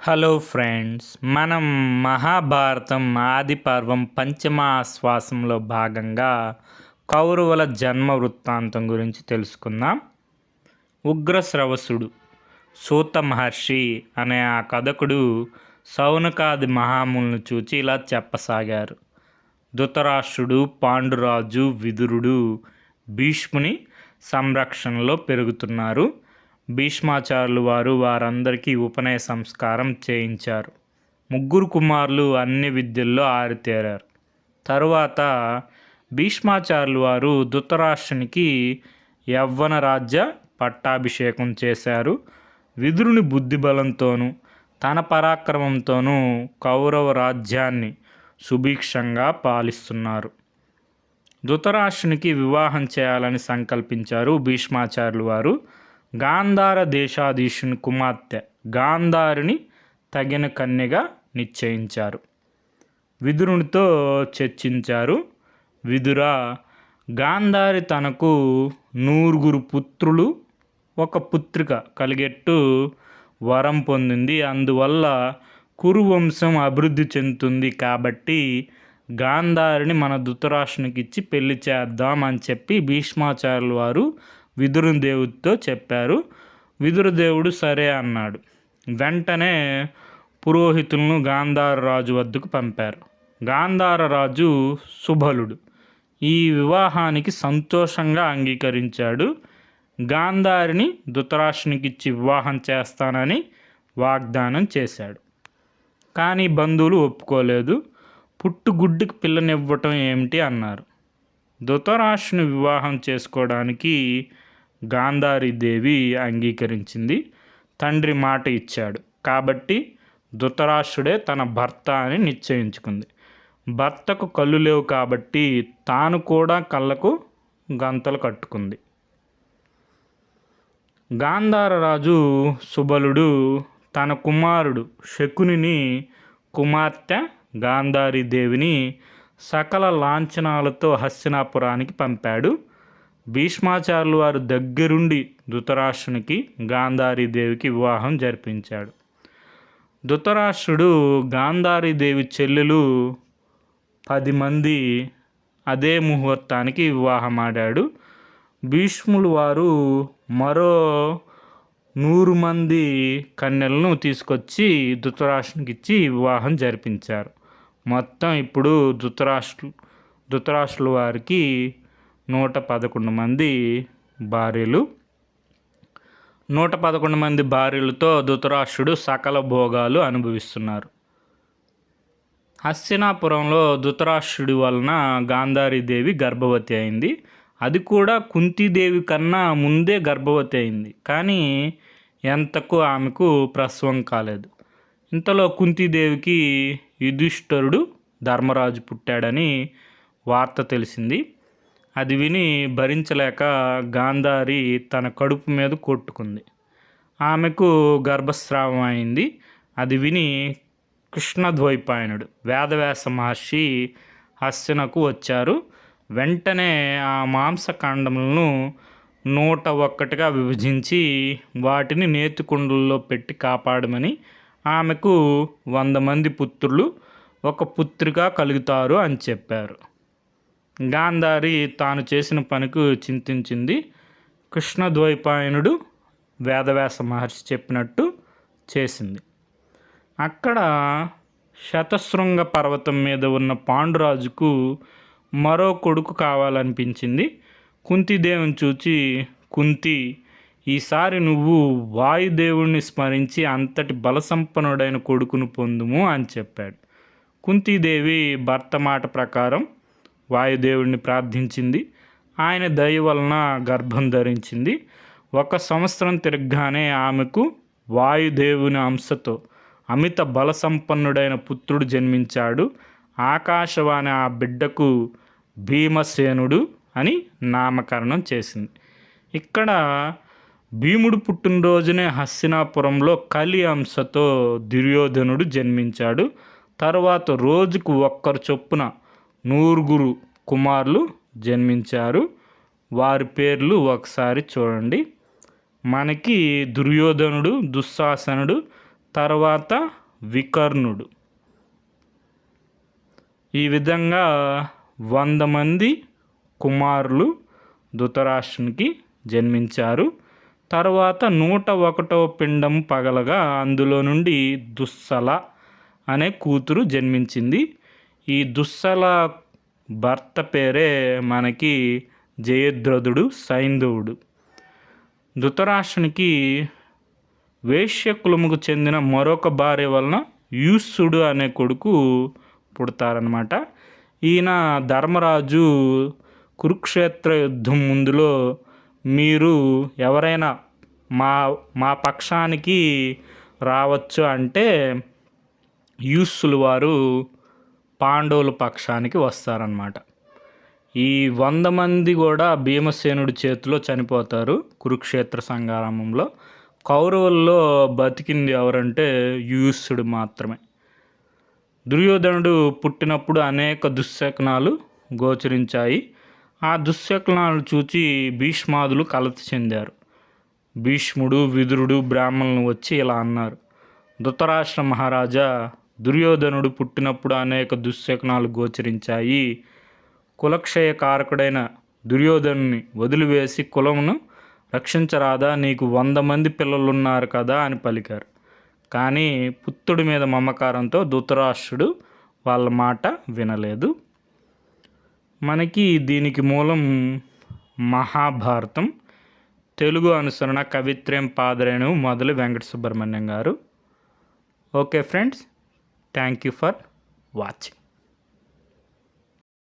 Hello friends, మనం మహాభారతం ఆది పర్వం పంచమాశ్వాసంలో భాగంగా కౌరవుల జన్మ వృత్తాంతం గురించి తెలుసుకుందాం. ఉగ్రశ్రవసుడు సూత మహర్షి అనే ఆ కథకుడు శౌనకాది మహాములను చూచి ఇలా చెప్పసాగారు. ధృతరాష్ట్రుడు, పాండురాజు, విదురుడు భీష్ముని సంరక్షణలో పెరుగుతున్నారు. భీష్మాచార్యులు వారు వారందరికీ ఉపనయ సంస్కారం చేయించారు. ముగ్గురు కుమారులు అన్ని విద్యల్లో ఆరితేరారు. తరువాత భీష్మాచార్యులు వారు ధృతరాష్ట్రునికి యవ్వన రాజ్య పట్టాభిషేకం చేశారు. విదురుని బుద్ధిబలంతోనూ తన పరాక్రమంతోనూ కౌరవ రాజ్యాన్ని సుభిక్షంగా పాలిస్తున్నారు. ధృతరాష్ట్రునికి వివాహం చేయాలని సంకల్పించారు భీష్మాచార్యులు వారు. గాంధార దేశాధీశుని కుమార్తె గాంధారిని తగిన కన్యగా నిశ్చయించారు. విదురునితో చర్చించారు. విదుర, గాంధారి తనకు 9 పుత్రులు, 1 పుత్రిక కలిగేట్టు వరం పొందింది. అందువల్ల కురువంశం అభివృద్ధి చెందుతుంది. కాబట్టి గాంధారిని మన ధృతరాష్ట్రునికి ఇచ్చి పెళ్లి చేద్దాం అని చెప్పి భీష్మాచార్యులు వారు విదురదేవుడితో చెప్పారు. విదురదేవుడు సరే అన్నాడు. వెంటనే పురోహితులను గాంధార రాజు వద్దకు పంపారు. గాంధార రాజు సుబలుడు ఈ వివాహానికి సంతోషంగా అంగీకరించాడు. గాంధారిని ధృతరాష్ట్రునికి ఇచ్చి వివాహం చేస్తానని వాగ్దానం చేశాడు. కానీ బంధువులు ఒప్పుకోలేదు. పుట్టుగుడ్డుకి పిల్లనివ్వటం ఏమిటి అన్నారు. ధృతరాష్ట్రుని వివాహం చేసుకోవడానికి గాంధారీదేవి అంగీకరించింది. తండ్రి మాట ఇచ్చాడు కాబట్టి ధృతరాష్ట్రుడే తన భర్త అని నిశ్చయించుకుంది. భర్తకు కళ్ళు లేవు కాబట్టి తాను కూడా కళ్ళకు గంతలు కట్టుకుంది. గాంధార రాజు సుబలుడు తన కుమారుడు శకునిని కుమార్తె గాంధారీదేవిని సకల లాంఛనాలతో హస్తినాపురానికి పంపాడు. భీష్మాచార్యులు వారు దగ్గరుండి ధృతరాష్ట్రునికి గాంధారీదేవికి వివాహం జరిపించాడు. ధృతరాష్ట్రుడు గాంధారీదేవి చెల్లెలు 10 మంది అదే ముహూర్తానికి వివాహమాడాడు. భీష్ములు వారు మరో 100 మంది కన్యలను తీసుకొచ్చి ధృతరాష్ట్రునికి ఇచ్చి వివాహం జరిపించారు. మొత్తం ఇప్పుడు ధృతరాష్ట్రుల వారికి 111 మంది భార్యలు. 111 మంది భార్యలతో ధృతరాష్ట్రుడు సకల భోగాలు అనుభవిస్తున్నారు. హస్తినాపురంలో ధృతరాష్ట్రుడి వలన గాంధారీదేవి గర్భవతి అయింది. అది కూడా కుంతీదేవి కన్నా ముందే గర్భవతి అయింది. కానీ ఎంతకు ఆమెకు ప్రసవం కాలేదు. ఇంతలో కుంతీదేవికి యుధిష్ఠిరుడు ధర్మరాజు పుట్టాడని వార్త తెలిసింది. అది విని భరించలేక గాంధారి తన కడుపు మీద కొట్టుకుంది. ఆమెకు గర్భస్రావం అయింది. అది విని కృష్ణద్వైపాయనుడు వేదవ్యాస మహర్షి హస్తినకు వచ్చారు. వెంటనే ఆ మాంసఖండములను 101గా విభజించి వాటిని నేతికుండల్లో పెట్టి కాపాడమని, ఆమెకు 100 మంది పుత్రులు, 1 పుత్రిక కలుగుతారు అని చెప్పారు. గాంధారి తాను చేసిన పనికి చింతించింది. కృష్ణద్వైపాయనుడు వేదవ్యాస మహర్షి చెప్పినట్టు చేసింది. అక్కడ శతశృంగ పర్వతం మీద ఉన్న పాండురాజుకు మరో కొడుకు కావాలనిపించింది. కుంతీదేవిని చూచి, కుంతి, ఈసారి నువ్వు వాయుదేవుణ్ణి స్మరించి అంతటి బలసంపన్నుడైన కొడుకును పొందుము అని చెప్పాడు. కుంతీదేవి భర్త మాట ప్రకారం వాయుదేవుడిని ప్రార్థించింది. ఆయన దయ వలన గర్భం ధరించింది. 1 సంవత్సరం తిరగగానే ఆమెకు వాయుదేవుని అంశతో అమిత బలసంపన్నుడైన పుత్రుడు జన్మించాడు. ఆకాశవాణి ఆ బిడ్డకు భీమసేనుడు అని నామకరణం చేసింది. ఇక్కడ భీముడు పుట్టినరోజునే హస్తినాపురంలో కలి అంశతో దుర్యోధనుడు జన్మించాడు. తరువాత రోజుకు 1 చొప్పున 9 కుమారులు జన్మించారు. వారి పేర్లు ఒకసారి చూడండి. మనకి దుర్యోధనుడు, దుశ్శాసనుడు, తర్వాత వికర్ణుడు. ఈ విధంగా 100 మంది కుమారులు ధృతరాష్ట్రునికి జన్మించారు. తర్వాత 101వ పిండం పగలగా అందులో నుండి దుస్సల అనే కూతురు జన్మించింది. ఈ దుస్సల భర్త పేరే మనకి జయద్రథుడు, సైంధవుడు. ధృతరాష్ట్రునికి వేశ్య కులముకు చెందిన మరొక భార్య వలన యూసుడు అనే కొడుకు పుడతారనమాట. ఈయన ధర్మరాజు కురుక్షేత్ర యుద్ధం ముందులో మీరు ఎవరైనా మా పక్షానికి రావచ్చు అంటే యూసులు వారు పాండవుల పక్షానికి వస్తారన్నమాట. ఈ 100 మంది కూడా భీమసేనుడి చేతిలో చనిపోతారు కురుక్షేత్ర సంగ్రామంలో. కౌరవుల్లో బతికింది ఎవరంటే యూసుడు మాత్రమే. దుర్యోధనుడు పుట్టినప్పుడు అనేక దుశ్శకునాలు గోచరించాయి. ఆ దుశ్శకునాలు చూచి భీష్మాదులు కలత చెందారు. భీష్ముడు, విదురుడు, బ్రాహ్మణులు వచ్చి ఇలా అన్నారు: ధృతరాష్ట్ర మహారాజా, దుర్యోధనుడు పుట్టినప్పుడు అనేక దుశ్శకునాలు గోచరించాయి. కులక్షయకారకుడైన దుర్యోధనుని వదిలివేసి కులమును రక్షించరాదా? నీకు 100 మంది పిల్లలున్నారు కదా అని పలికారు. కానీ పుత్రుడి మీద మమకారంతో ధృతరాష్ట్రుడు వాళ్ళ మాట వినలేదు. మనకి దీనికి మూలం మహాభారతం. తెలుగు అనుసరణ కవిత్రయం పాదరేణువు మొదలు వెంకట సుబ్రహ్మణ్యం గారు. Okay friends, thank you for watching.